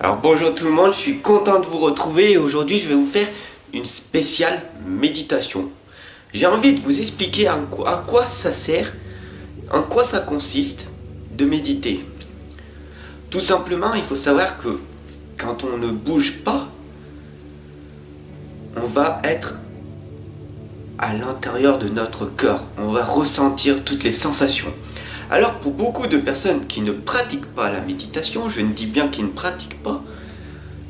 Alors bonjour tout le monde, je suis content de vous retrouver et aujourd'hui je vais vous faire une spéciale méditation. J'ai envie de vous expliquer à quoi ça sert, en quoi ça consiste de méditer. Tout simplement, il faut savoir que quand on ne bouge pas, on va être à l'intérieur de notre cœur. On va ressentir toutes les sensations. Alors pour beaucoup de personnes qui ne pratiquent pas la méditation, je ne dis bien qu'ils ne pratiquent pas,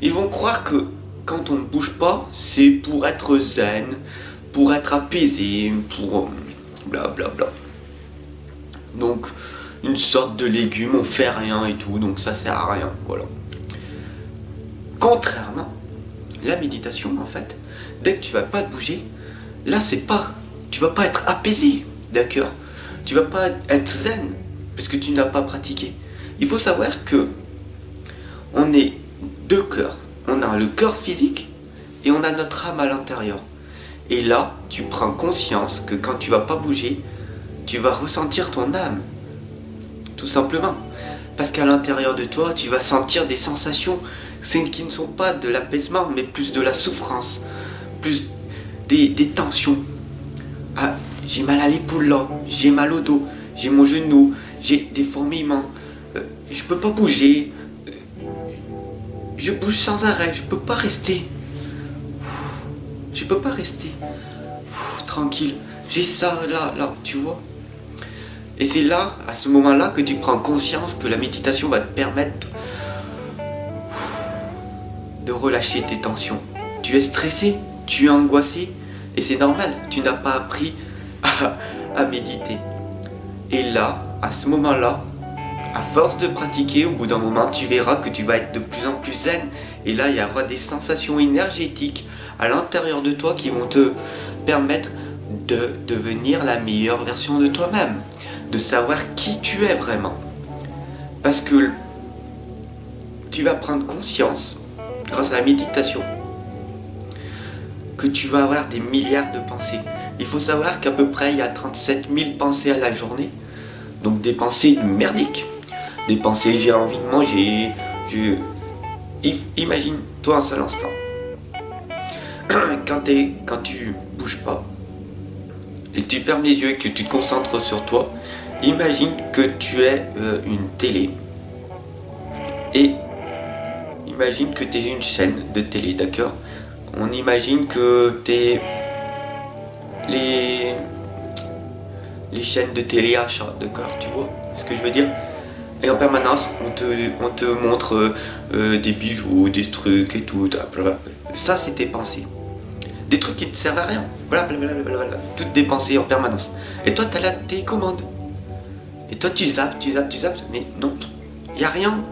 ils vont croire que quand on ne bouge pas, c'est pour être zen, pour être apaisé, pour bla bla bla. Donc une sorte de légume, on fait rien et tout, donc ça sert à rien, voilà. Contrairement, la méditation en fait, dès que tu vas pas te bouger, là c'est pas, tu vas pas être apaisé, d'accord? Tu vas pas être zen, parce que tu n'as pas pratiqué. Il faut savoir que on est deux cœurs. On a le cœur physique et on a notre âme à l'intérieur. Et là, tu prends conscience que quand tu vas pas bouger, tu vas ressentir ton âme. Tout simplement. Parce qu'à l'intérieur de toi, tu vas sentir des sensations qui ne sont pas de l'apaisement, mais plus de la souffrance, plus des tensions. Ah, j'ai mal à l'épaule là, j'ai mal au dos, j'ai mon genou, j'ai des fourmillements, je peux pas bouger, je bouge sans arrêt, je peux pas rester. Je peux pas rester. Tranquille. J'ai ça, là, tu vois. Et c'est là, à ce moment-là, que tu prends conscience que la méditation va te permettre de relâcher tes tensions. Tu es stressé, tu es angoissé, et c'est normal, tu n'as pas appris à méditer. Et là, à ce moment-là, à force de pratiquer, au bout d'un moment, tu verras que tu vas être de plus en plus zen. Et là, il y aura des sensations énergétiques à l'intérieur de toi qui vont te permettre de devenir la meilleure version de toi-même. De savoir qui tu es vraiment. Parce que tu vas prendre conscience, grâce à la méditation, que tu vas avoir des milliards de pensées. Il faut savoir qu'à peu près, il y a 37 000 pensées à la journée. Donc des pensées merdiques. Des pensées, j'ai envie de manger, imagine-toi un seul instant. Quand tu bouges pas, et que tu fermes les yeux et que tu te concentres sur toi, imagine que tu es une télé. Et imagine que tu es une chaîne de télé, d'accord? On imagine que tu es les chaînes de télé achat, d'accord? Tu vois ce que je veux dire? Et en permanence, on te montre des bijoux, des trucs et tout. Ça, c'est tes pensées. Des trucs qui ne te servent à rien. Blablabla. Toutes des pensées en permanence. Et toi, tu as la télécommande. Et toi, tu zappes. Mais non, il n'y a rien.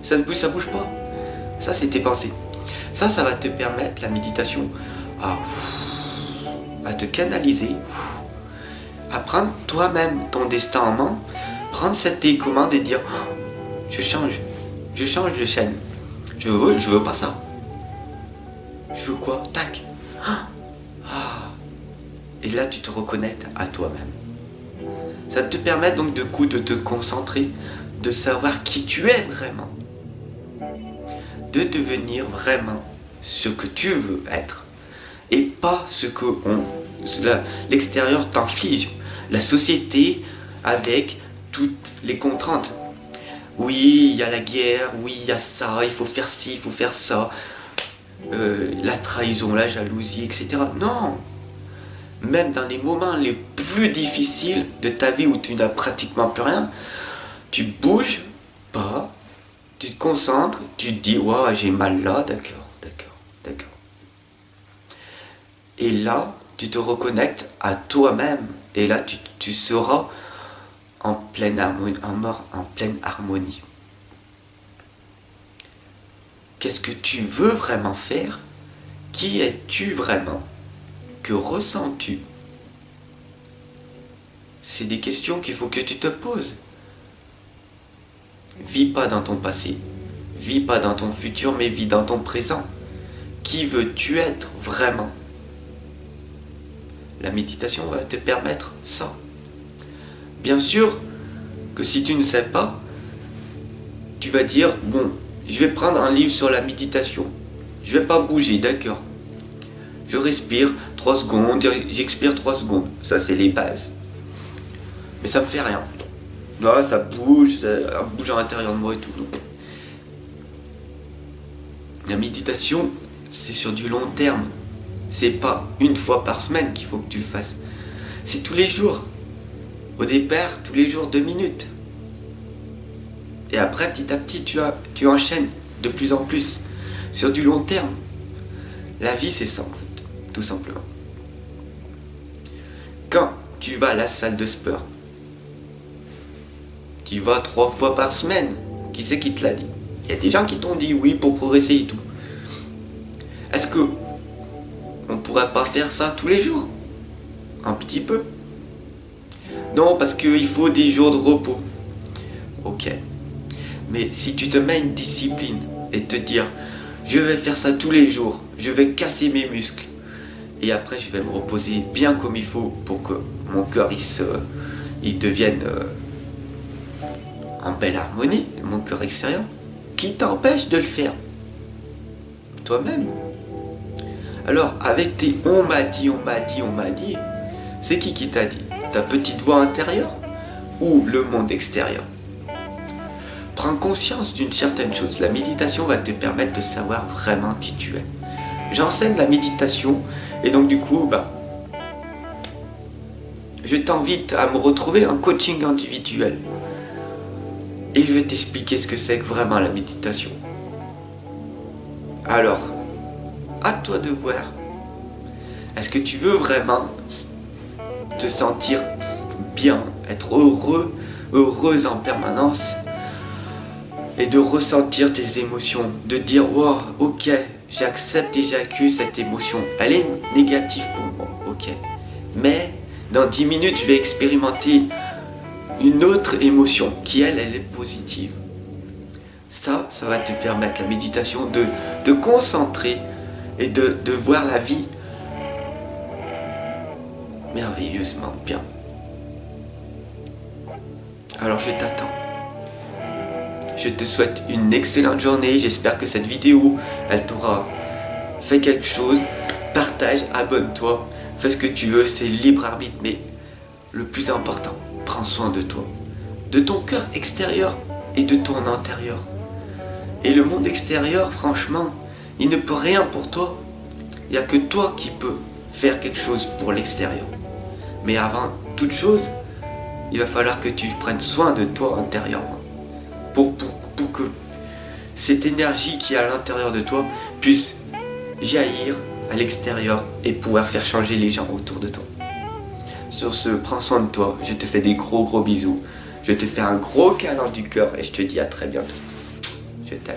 Ça bouge pas. Ça, c'est tes pensées. Ça va te permettre, la méditation, à te canaliser, à prendre toi-même ton destin en main, prendre cette télécommande et dire je change de chaîne. Je veux pas ça. Je veux quoi? Tac. Et là tu te reconnectes à toi-même. Ça te permet donc de te concentrer, de savoir qui tu es vraiment, de devenir vraiment ce que tu veux être et pas ce que l'extérieur t'inflige. La société avec toutes les contraintes. Oui, il y a la guerre, oui, il y a ça, il faut faire ci, il faut faire ça. La trahison, la jalousie, etc. Non! Même dans les moments les plus difficiles de ta vie où tu n'as pratiquement plus rien, tu bouges pas, tu te concentres, tu te dis, waouh, j'ai mal là, d'accord. Et là, tu te reconnectes à toi-même. Et là, tu seras en pleine harmonie. Qu'est-ce que tu veux vraiment faire? Qui es-tu vraiment? Que ressens-tu? C'est des questions qu'il faut que tu te poses. Vis pas dans ton passé, vis pas dans ton futur, mais vis dans ton présent. Qui veux-tu être vraiment? La méditation va te permettre ça. Bien sûr que si tu ne sais pas, tu vas dire, bon, je vais prendre un livre sur la méditation. Je vais pas bouger, d'accord. Je respire 3 secondes, j'expire 3 secondes. Ça, c'est les bases. Mais ça me fait rien. Là, ça bouge à l'intérieur de moi et tout. La méditation, c'est sur du long terme. C'est pas une fois par semaine qu'il faut que tu le fasses. C'est tous les jours. Au départ, tous les jours 2 minutes. Et après, petit à petit, tu enchaînes de plus en plus. Sur du long terme. La vie, c'est ça, en fait. Tout simplement. Quand tu vas à la salle de sport, tu y vas 3 fois par semaine. Qui c'est qui te l'a dit? Il y a des gens qui t'ont dit oui pour progresser et tout. Est-ce que on pourrait pas faire ça tous les jours? Un petit peu. Non, parce qu'il faut des jours de repos. Ok. Mais si tu te mets une discipline et te dire je vais faire ça tous les jours, je vais casser mes muscles et après je vais me reposer bien comme il faut pour que mon cœur il devienne en belle harmonie, mon cœur extérieur, qui t'empêche de le faire? Toi-même. Alors avec tes on m'a dit, c'est qui t'a dit? Ta petite voix intérieure ou le monde extérieur? Prends conscience d'une certaine chose. La méditation va te permettre de savoir vraiment qui tu es. J'enseigne la méditation et donc du coup, je t'invite à me retrouver en coaching individuel. Et je vais t'expliquer ce que c'est que vraiment la méditation. Alors, à toi de voir. Est-ce que tu veux vraiment te sentir bien, être heureux, heureuse en permanence et de ressentir tes émotions, de dire wow, ok, j'accepte et j'accuse cette émotion. Elle est négative pour moi, ok. Mais dans 10 minutes, je vais expérimenter une autre émotion qui elle est positive. Ça va te permettre, la méditation, de te concentrer et de voir la vie merveilleusement bien. Alors je t'attends. Je te souhaite une excellente journée. J'espère que cette vidéo, elle t'aura fait quelque chose. Partage, abonne-toi, fais ce que tu veux, c'est libre arbitre. Mais le plus important, prends soin de toi, de ton cœur extérieur et de ton intérieur. Et le monde extérieur, franchement, il ne peut rien pour toi. Il n'y a que toi qui peux faire quelque chose pour l'extérieur. Mais avant toute chose, il va falloir que tu prennes soin de toi intérieurement. Pour que cette énergie qui est à l'intérieur de toi puisse jaillir à l'extérieur et pouvoir faire changer les gens autour de toi. Sur ce, prends soin de toi. Je te fais des gros bisous. Je te fais un gros câlin du cœur et je te dis à très bientôt. Je t'aime.